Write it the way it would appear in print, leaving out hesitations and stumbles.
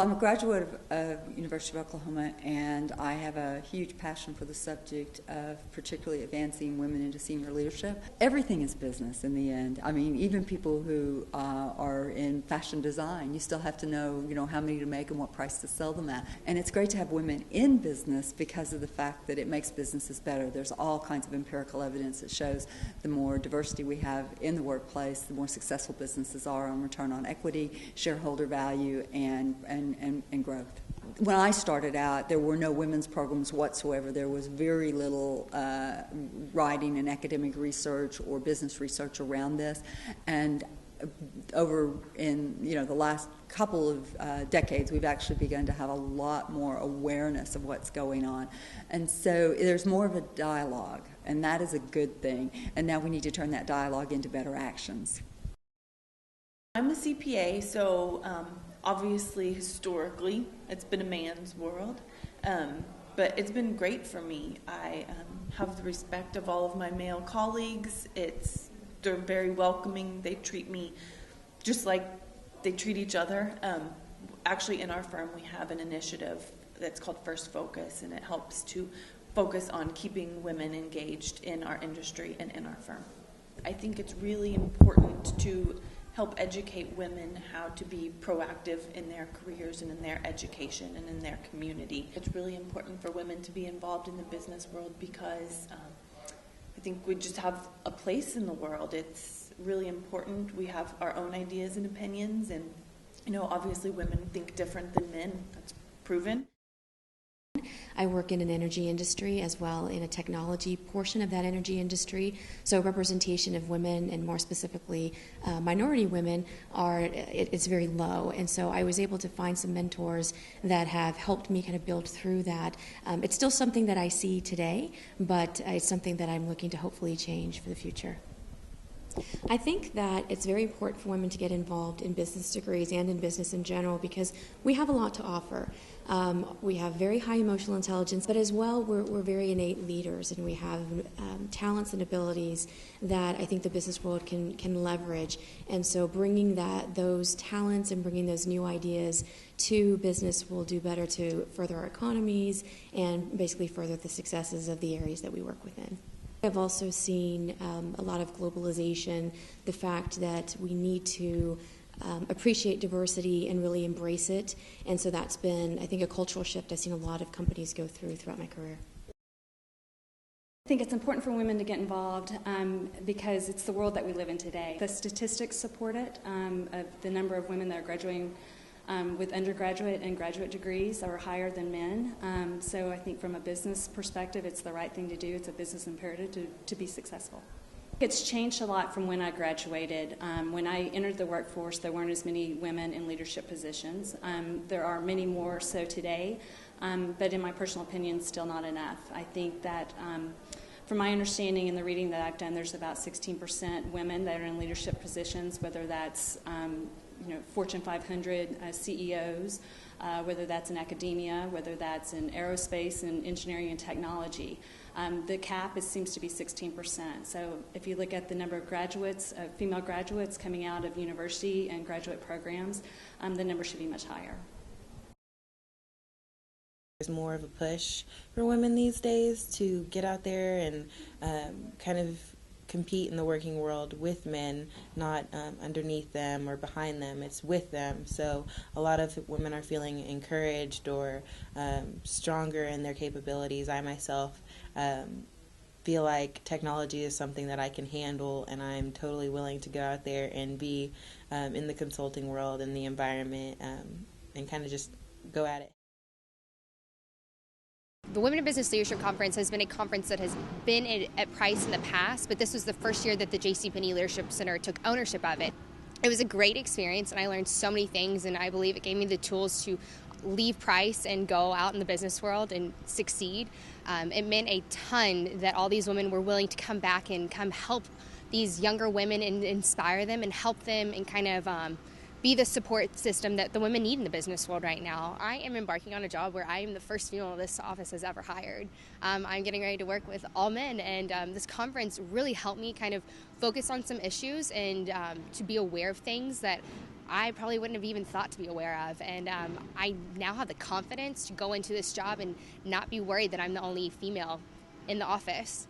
I'm a graduate of University of Oklahoma, and I have a huge passion for the subject of particularly advancing women into senior leadership. Everything is business in the end. I mean, even people who are in fashion design, you still have to know, how many to make and what price to sell them at. And it's great to have women in business because of the fact that it makes businesses better. There's all kinds of empirical evidence that shows the more diversity we have in the workplace, the more successful businesses are on return on equity, shareholder value, and growth. When I started out, there were no women's programs whatsoever. There was very little writing and academic research or business research around this. And over in the last couple of decades, we've actually begun to have a lot more awareness of what's going on. And so there's more of a dialogue, and that is a good thing. And now we need to turn that dialogue into better actions. I'm a CPA, so obviously historically it's been a man's world, but it's been great for me. I have the respect of all of my male colleagues. They're very welcoming. They treat me just like they treat each other. Actually, in our firm, we have an initiative that's called First Focus, and it helps to focus on keeping women engaged in our industry and in our firm. I think it's really important to help educate women how to be proactive in their careers and in their education and in their community. It's really important for women to be involved in the business world because I think we just have a place in the world. It's really important. We have our own ideas and opinions, and obviously women think different than men. That's proven. I work in an energy industry as well in a technology portion of that energy industry. So representation of women, and more specifically minority women, it's very low. And so I was able to find some mentors that have helped me kind of build through that. It's still something that I see today, but it's something that I'm looking to hopefully change for the future. I think that it's very important for women to get involved in business degrees and in business in general because we have a lot to offer. We have very high emotional intelligence, but as well we're very innate leaders, and we have talents and abilities that I think the business world can leverage. And so bringing those talents and bringing those new ideas to business will do better to further our economies and basically further the successes of the areas that we work within. I've also seen a lot of globalization, the fact that we need to appreciate diversity and really embrace it. And so that's been, I think, a cultural shift I've seen a lot of companies go throughout my career. I think it's important for women to get involved because it's the world that we live in today. The statistics support it, of the number of women that are graduating with undergraduate and graduate degrees are higher than men. So I think from a business perspective, it's the right thing to do. It's a business imperative to be successful. It's changed a lot from when I graduated. When I entered the workforce, there weren't as many women in leadership positions. There are many more so today, but in my personal opinion, still not enough. I think that from my understanding and the reading that I've done, there's about 16% women that are in leadership positions, whether that's Fortune 500 CEOs, whether that's in academia, whether that's in aerospace and engineering and technology. The cap seems to be 16%. So if you look at the number of graduates, female graduates coming out of university and graduate programs, the number should be much higher. There's more of a push for women these days to get out there and kind of compete in the working world with men, not underneath them or behind them. It's with them. So a lot of women are feeling encouraged or stronger in their capabilities. I myself feel like technology is something that I can handle, and I'm totally willing to go out there and be in the consulting world and the environment and kind of just go at it. The Women in Business Leadership Conference has been a conference that has been at Price in the past, but this was the first year that the JCPenney Leadership Center took ownership of it. It was a great experience, and I learned so many things, and I believe it gave me the tools to leave Price and go out in the business world and succeed. It meant a ton that all these women were willing to come back and come help these younger women and inspire them and help them and kind of be the support system that the women need in the business world right now. I am embarking on a job where I am the first female this office has ever hired. I'm getting ready to work with all men, and this conference really helped me kind of focus on some issues and to be aware of things that I probably wouldn't have even thought to be aware of. And I now have the confidence to go into this job and not be worried that I'm the only female in the office.